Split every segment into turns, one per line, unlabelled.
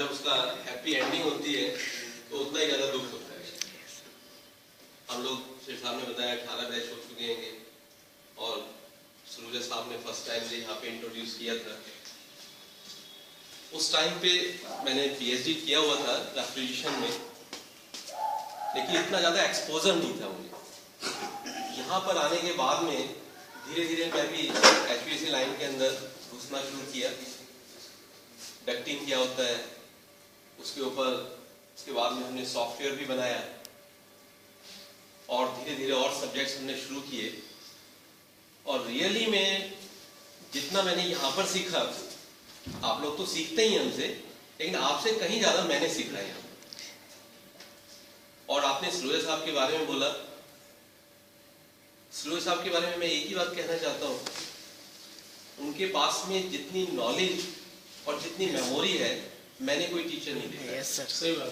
जब उसका happy ending होती है तो उतना ही ज़्यादा दुख होता है। हम लोग शेर साहब ने बताया 18 बैच हो चुके हैं और सरूजा साहब ने फर्स्ट टाइम से यहाँ पे इंट्रोड्यूस किया था। उस टाइम पे मैंने पीएचडी किया हुआ था रेफ्रिजरेशन में, लेकिन इतना ज़्यादा एक्सपोजर नहीं था मुझे। यहाँ पर आने के बाद में धीरे धीरे मैं भी एचपीएससी लाइन के अंदर घुसना शुरू किया। डक्टिंग क्या होता है उसके ऊपर, उसके बाद में हमने सॉफ्टवेयर भी बनाया और धीरे धीरे और सब्जेक्ट्स हमने शुरू किए। और रियली में जितना मैंने यहाँ पर सीखा, आप लोग तो सीखते ही हमसे, लेकिन आपसे कहीं ज्यादा मैंने सीखा है यहाँ। और आपने सरूजा साहब के बारे में बोला, सरूजा साहब के बारे में मैं एक ही बात कहना चाहता हूँ, उनके पास में जितनी नॉलेज और जितनी मेमोरी है मैंने कोई टीचर नहीं देखा।
यस सर,
सही बात।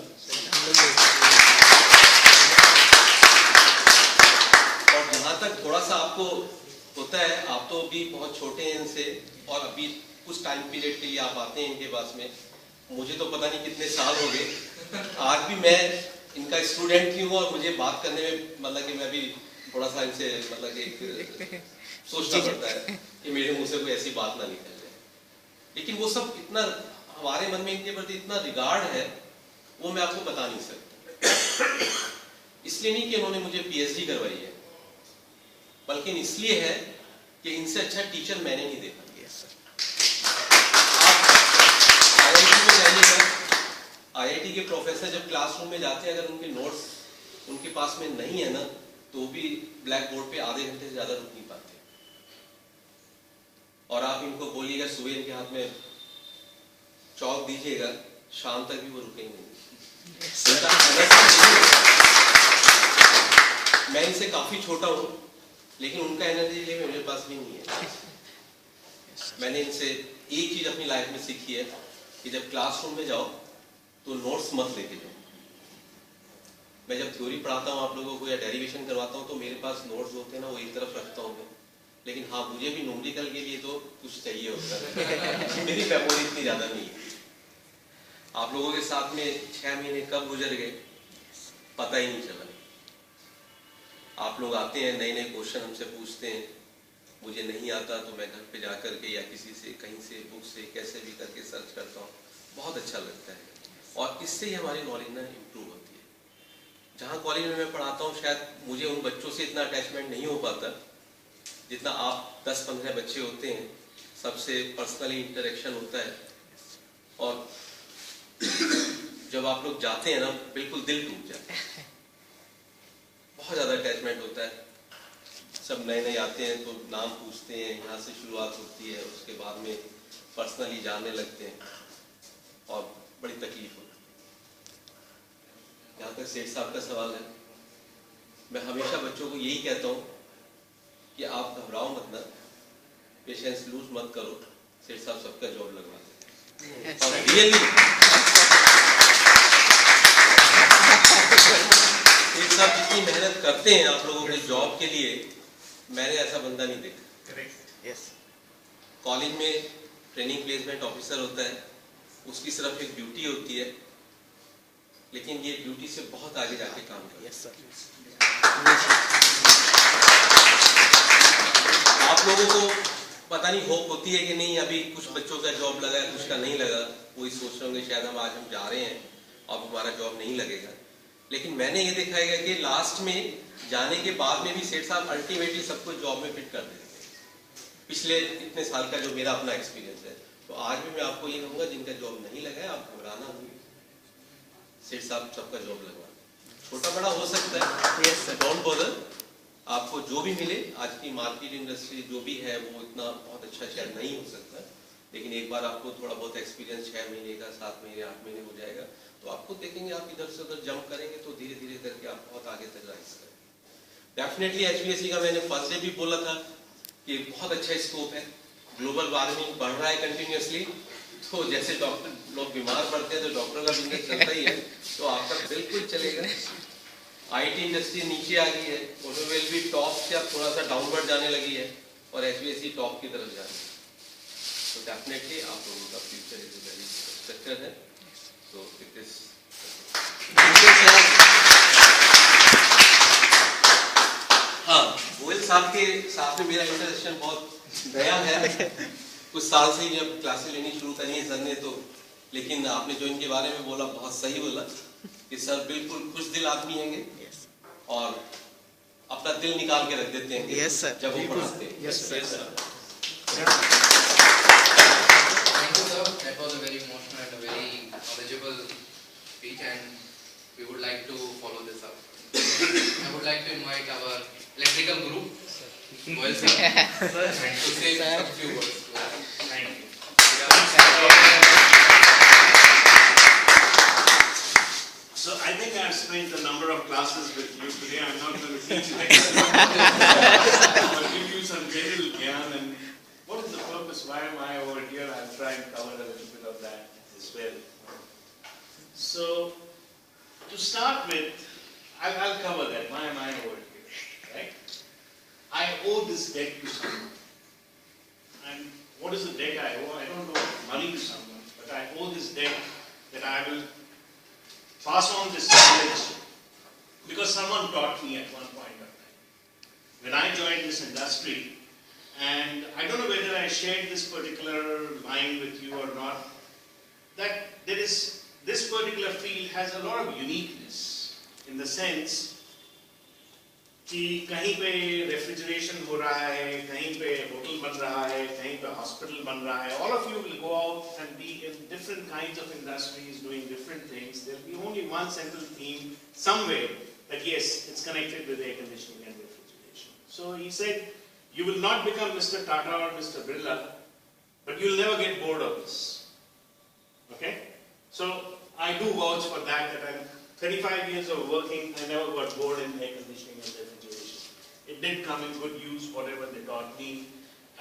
और जहाँ तक थोड़ा सा आपको होता है, आप तो अभी बहुत छोटे हैं इनसे और अभी कुछ टाइम पीरियड के लिए आप आते हैं इनके पास में। मुझे तो पता नहीं कितने साल हो गए, आज भी मैं इनका स्टूडेंट ही हूँ और मुझे बात करने में मतलब कि मैं भी थोड़ा सा इनसे मतलब कि सोचना पड़ता है कि मेरे मुंह से कोई ऐसी बात ना निकल जाए। लेकिन वो सब इतना हमारे मन में इनके प्रति इतना रिगार्ड है, वो मैं आपको बता नहीं सकता। इसलिए नहीं कि उन्होंने मुझे पीएचडी करवाई है, बल्कि इसलिए है कि इनसे अच्छा टीचर मैंने नहीं देखा। आईआईटी में जाइएगा, आईआईटी के प्रोफेसर जब क्लासरूम में जाते हैं, अगर उनके नोट्स उनके पास में नहीं है ना, तो भी ब्लैक बोर्ड पे आधे घंटे से ज्यादा रुक नहीं पाते। और आप इनको बोलिएगा सुबह इनके हाथ में चौक दीजिएगा, शाम तक भी वो रुकेंगे नहीं। मैं इनसे काफी छोटा हूं, लेकिन उनका एनर्जी लेवल मेरे पास भी नहीं है। मैंने इनसे एक चीज अपनी लाइफ में सीखी है कि जब क्लासरूम में जाओ तो नोट्स मत लेके जाओ। मैं जब थ्योरी पढ़ाता हूँ आप लोगों को या डेरिवेशन करवाता हूँ तो मेरे पास नोट्स होते हैं ना, वो एक तरफ रखता हूँ मैं। लेकिन हाँ, मुझे भी न्यूमेरिकल के लिए तो कुछ चाहिए होता है। मेरी मेमोरी इतनी ज्यादा नहीं है। आप लोगों के साथ में 6 महीने कब गुजर गए पता ही नहीं चला। आप लोग आते हैं, नए नए क्वेश्चन हमसे पूछते हैं, मुझे नहीं आता तो मैं घर पे जाकर के या किसी से कहीं से बुक से कैसे भी करके सर्च करता हूँ, बहुत अच्छा लगता है। और इससे ही हमारी नॉलेज ना इम्प्रूव होती है। जहाँ कॉलेज में मैं पढ़ाता हूँ शायद मुझे उन बच्चों से इतना अटैचमेंट नहीं हो पाता जितना आप 10-15 बच्चे होते हैं, सबसे पर्सनली इंटरेक्शन होता है। और जब आप लोग जाते हैं ना, बिल्कुल दिल टूट जाता है, बहुत ज़्यादा अटैचमेंट होता है। सब नए नए आते हैं तो नाम पूछते हैं, यहाँ से शुरुआत होती है, उसके बाद में पर्सनली जानने लगते हैं और बड़ी तकलीफ होती है। यहाँ तक सेठ साहब का सवाल है, मैं हमेशा बच्चों को यही कहता हूँ कि आप घबराओ मत ना, पेशेंस लूज मत करो, सेठ साहब सबका जॉब लगवा दें। और रियली सेठ साहब जितनी मेहनत करते हैं आप लोगों के जॉब के लिए, मैंने ऐसा बंदा नहीं देखा।
यस,
कॉलेज में ट्रेनिंग प्लेसमेंट ऑफिसर होता है, उसकी सिर्फ एक ड्यूटी होती है, लेकिन ये ड्यूटी से बहुत आगे जाके काम करता है।
Yes sir.
आप लोगों को पता नहीं होप होती है कि नहीं, अभी कुछ बच्चों का जॉब लगा है, कुछ का नहीं लगा, वही सोच रहे होंगे शायद हम जा रहे हैं अब हमारा जॉब नहीं लगेगा। लेकिन मैंने ये देखा है कि लास्ट में जाने के बाद में भी सेठ साहब अल्टीमेटली सबको जॉब में फिट कर देते हैं। पिछले इतने साल का जो मेरा अपना एक्सपीरियंस है, तो आज भी मैं आपको ये कहूँगा जिनका जॉब नहीं लगा है, आप घबराना नहीं, सेठ साहब सबका जॉब लगवा। छोटा बड़ा हो सकता है,
यस सर,
डोंट बॉदर। आपको जो भी मिले, आज की मार्केट इंडस्ट्री जो भी है वो इतना बहुत अच्छा शायद नहीं हो सकता, लेकिन एक बार आपको थोड़ा बहुत एक्सपीरियंस 6 महीने का, 7 महीने, 8 महीने हो जाएगा, तो आपको देखेंगे आप इधर से उधर जंप करेंगे तो धीरे धीरे करके आप बहुत आगे तक राइज करेंगे। डेफिनेटली एचपीएससी का मैंने फर्स्ट डे भी बोला था कि बहुत अच्छा स्कोप है। ग्लोबल वार्मिंग बढ़ रहा है कंटिन्यूसली, तो जैसे डॉक्टर लोग बीमार पड़ते हैं तो डॉक्टर का बिजनेस चलता ही है, तो आपका बिल्कुल चलेगा। आईटी इंडस्ट्री नीचे आ गई है, ऑटोमोबाइल भी टॉप से अब थोड़ा सा डाउनवर्ड जाने लगी है और एचपीएससी टॉप की तरफ जा रही है। तो डेफिनेटली आप लोगों का फ्यूचर इज वेरी सेक्टर है। So it is. हाँ, गोयल साहब के साथ में मेरा इंटरेक्शन बहुत नया है। कुछ साल से ही जब क्लासेस लेनी शुरू करी है सर ने तो, लेकिन आपने जो इनके बारे में बोला बहुत सही बोला कि सर बिल्कुल खुश दिल आदमी हैंगे और अपना दिल निकाल के रख देते हैं जब वो पढ़ाते हैं।
Yes, sir.
Thank you, sir. That was a very emotional and a very knowledgeable speech, and we would like to follow this up. I would like to invite our electrical group, Goel sir, to say some few words. Thank you.
So I think I've spent a number of classes with you today. I'm not going to teach lectures. I'll give you some general gyan and what is the purpose? Why am I over here? I'll try and cover a little bit of that as well. So to start with, I'll cover that. Why am I over here? Right? I owe this debt to someone. And what is the debt I owe? I don't owe money to someone, but I owe this debt that I will pass on this knowledge because someone taught me at one point of time. When I joined this industry, and I don't know whether I shared this particular line with you or not, that there is, this particular field has a lot of uniqueness in the sense कि कहीं पे refrigeration हो रहा है, कहीं पे hotel बन रहा है, कहीं पे हॉस्पिटल बन रहा है. All of you will go out and be in different kinds of industries doing different things. There will be only one central theme somewhere that yes, it's connected with air conditioning and refrigeration. So he said, you will not become Mr. Tata or Mr. Birla, but you will never get bored of this. Okay? So I do vouch for that I'm 35 years of working, I never got bored in air conditioning and refrigeration. It did come in good use, whatever they taught me.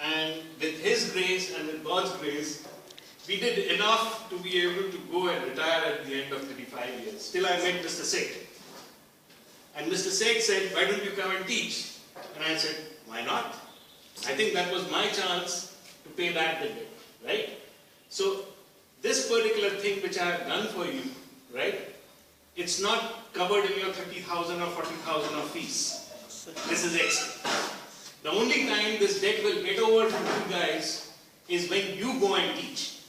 And with His grace and with God's grace, we did enough to be able to go and retire at the end of 35 years. Still I met Mr. Seth. And Mr. Seth said, why don't you come and teach? And I said, why not? I think that was my chance to pay back the debt, right? So this particular thing which I have done for you, right? It's not covered in your 30,000 or 40,000 of fees. This is extra. The only time this debt will get over from you guys is when you go and teach.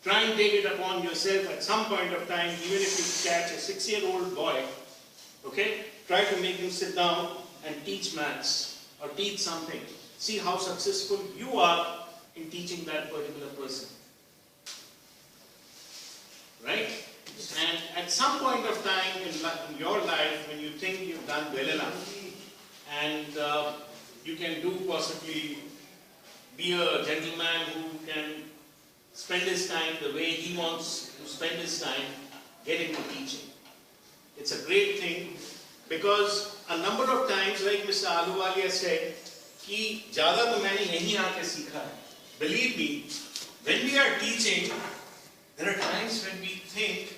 Try and take it upon yourself at some point of time, even if you catch a 6-year-old boy, okay? Try to make him sit down and teach maths or teach something. See how successful you are in teaching that particular person. Right? And at some point of time in your life, when you think you've done well enough, and you can do possibly be a gentleman who can spend his time the way he wants to spend his time, get into teaching. It's a great thing because a number of times, like Mr. Ahluwalia said, कि ज़्यादा तो मैंने यहीं आके सीखा है. Believe me, when we are teaching, there are times when we think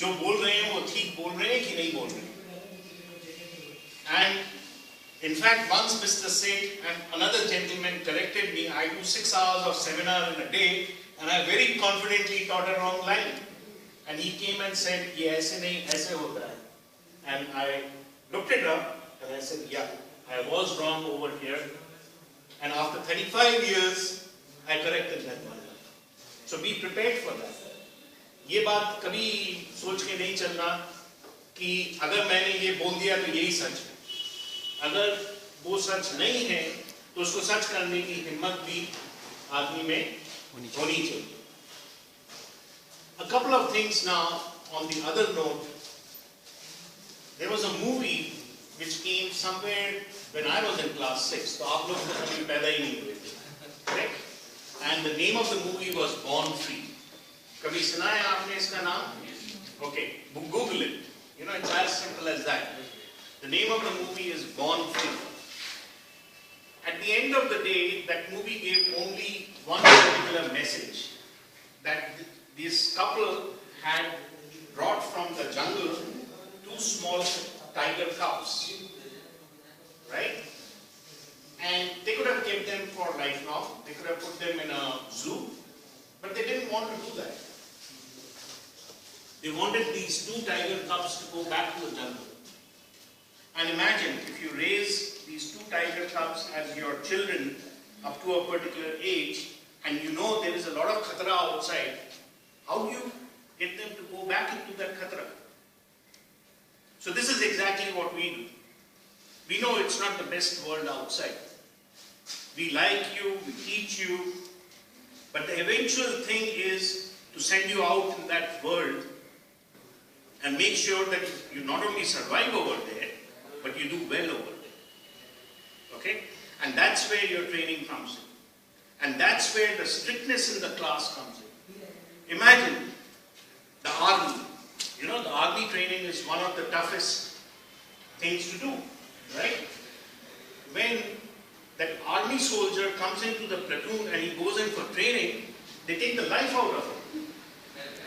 जो बोल रहे हैं वो ठीक बोल रहे हैं कि नहीं बोल रहे हैं. And in fact, once Mr. Seth and another gentleman corrected me. I do 6 hours of seminar in a day, and I very confidently taught a wrong line. And he came and said, "ये ऐसे नहीं, ऐसे होता है." And I looked it up, and I said, "Yeah, I was wrong over here." And after 35 years, I corrected that one. So be prepared for that. ये बात कभी सोच के नहीं चलना कि अगर मैंने ये बोल दिया तो यही सच है. अगर वो सच नहीं है तो उसको सच करने की हिम्मत भी आदमी में होनी चाहिए. A couple of things now on the other note. There was a movie which came somewhere when I was in class 6. तो आप लोग तो कभी पैदा ही नहीं हुए थे, correct? And the name of the movie was Born Free. कभी सुना है आपने इसका नाम? Okay, Google it. You know, it's as simple as that. The name of the movie is Born Free. At the end of the day, that movie gave only one particular message, that this couple had brought from the jungle 2 small tiger cubs, right? And they could have kept them for lifelong. They could have put them in a zoo, but they didn't want to do that. They wanted these 2 tiger cubs to go back to the jungle. And imagine if you raise these 2 tiger cubs as your children up to a particular age, and you know there is a lot of khatra outside, how do you get them to go back into that khatra? So this is exactly what we do. We know it's not the best world outside. We like you, we teach you, but the eventual thing is to send you out in that world and make sure that you not only survive over there, but you do well over there. Okay? And that's where your training comes in. And that's where the strictness in the class comes in. Imagine the army. You know, the army training is one of the toughest things to do, right? When that army soldier comes into the platoon and he goes in for training, they take the life out of him.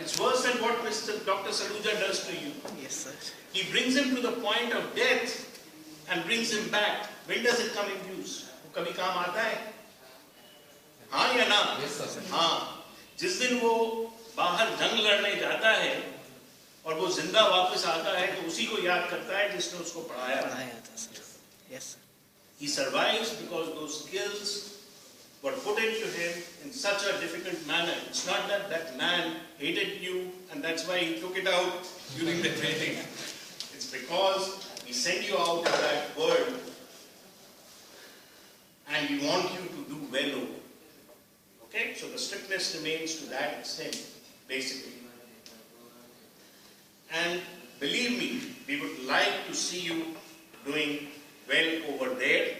It's worse than what Dr. Saluja does to you.
Yes, sir.
He brings him to the point of death and brings him back. When does it come in use? कभी काम आता है? हाँ या ना?
Yes, sir.
हाँ. जिस दिन वो बाहर जंग लड़ने जाता है और वो जिंदा वापस आता है तो उसी को याद करता है जिसने उसको पढ़ाया
था sir. Yes, sir.
He survives because those skills were put into him in such a difficult manner. It's not that that man hated you and that's why he took it out during the training. It's because we send you out in that world and we want you to do well over. Okay? So the strictness remains to that extent, basically. And believe me, we would like to see you doing well over there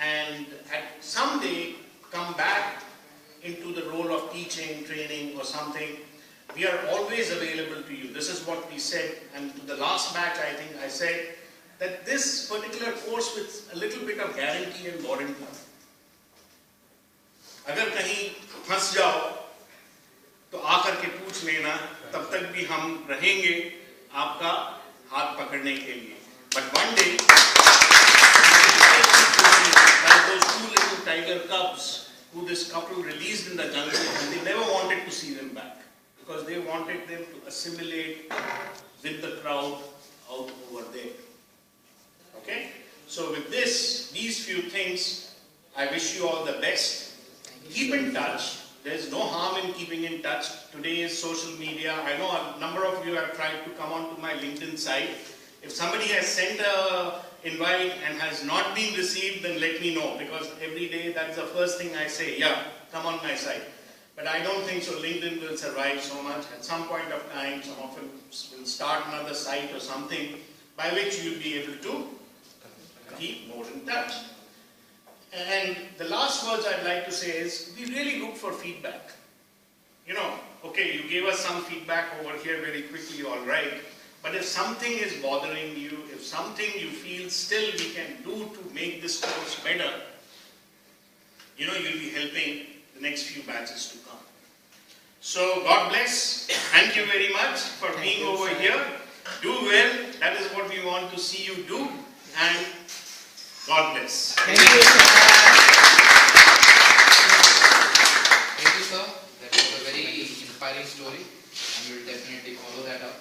and at someday come back into the role of teaching, training or something. We are always available to you. This is what we said, and to the last batch I think I said that this particular course with a little bit of guarantee and warranty. अगर कहीं फंस जाओ तो आकर के पूछ लेना, तब तक भी हम रहेंगे आपका हाथ पकड़ने के लिए. But one day, like those 2 little tiger cubs who this couple released in the jungle, and they never wanted to see them back because they wanted them to assimilate with the crowd out over there. Okay? So with these few things, I wish you all the best. Keep in touch. There's no harm in keeping in touch. Today is social media. I know a number of you have tried to come onto my LinkedIn site. If somebody has sent an invite and has not been received, then let me know, because every day that's the first thing I say, yeah, come on my site. But I don't think so LinkedIn will survive so much. At some point of time, some of them will start another site or something by which you'll be able to keep more in touch. And the last words I'd like to say is, we really look for feedback. You know, okay, you gave us some feedback over here very quickly, all right. But if something is bothering you, if something you feel still we can do to make this course better, you know, you'll be helping the next few batches to come. So, God bless. Thank you very much for being over here. Do well. That is what we want to see you do. And God bless.
Thank you, sir.
Thank you, sir. That was a very inspiring story, and we will definitely follow that up.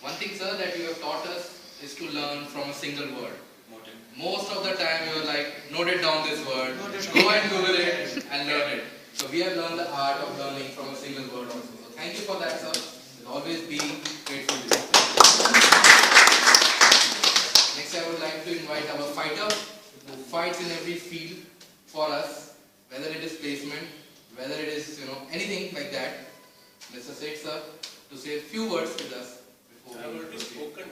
One thing, sir, that you have taught us is to learn from a single word. Most of the time, you are like, note it down this word, go and Google it and learn it. So we have learned the art of learning from a single word also. So thank you for that, sir. We'll always be grateful to you. Next, I would like to invite our fighter who fights in every field for us, whether it is placement, whether it is, anything like that. Mr. Seth, sir, to say a few words with us before
I have
we
already
proceed.
spoken.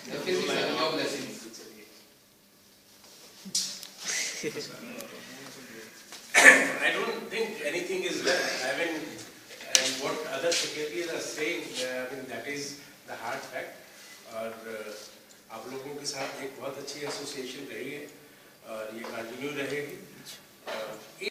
Definitely, sir, your blessings.
I don't think anything is left. I mean, and what other secretaries are saying, I mean, that is the hard fact. और आप लोगों के साथ एक बहुत अच्छी association रही है और ये कंटिन्यू रहेगी.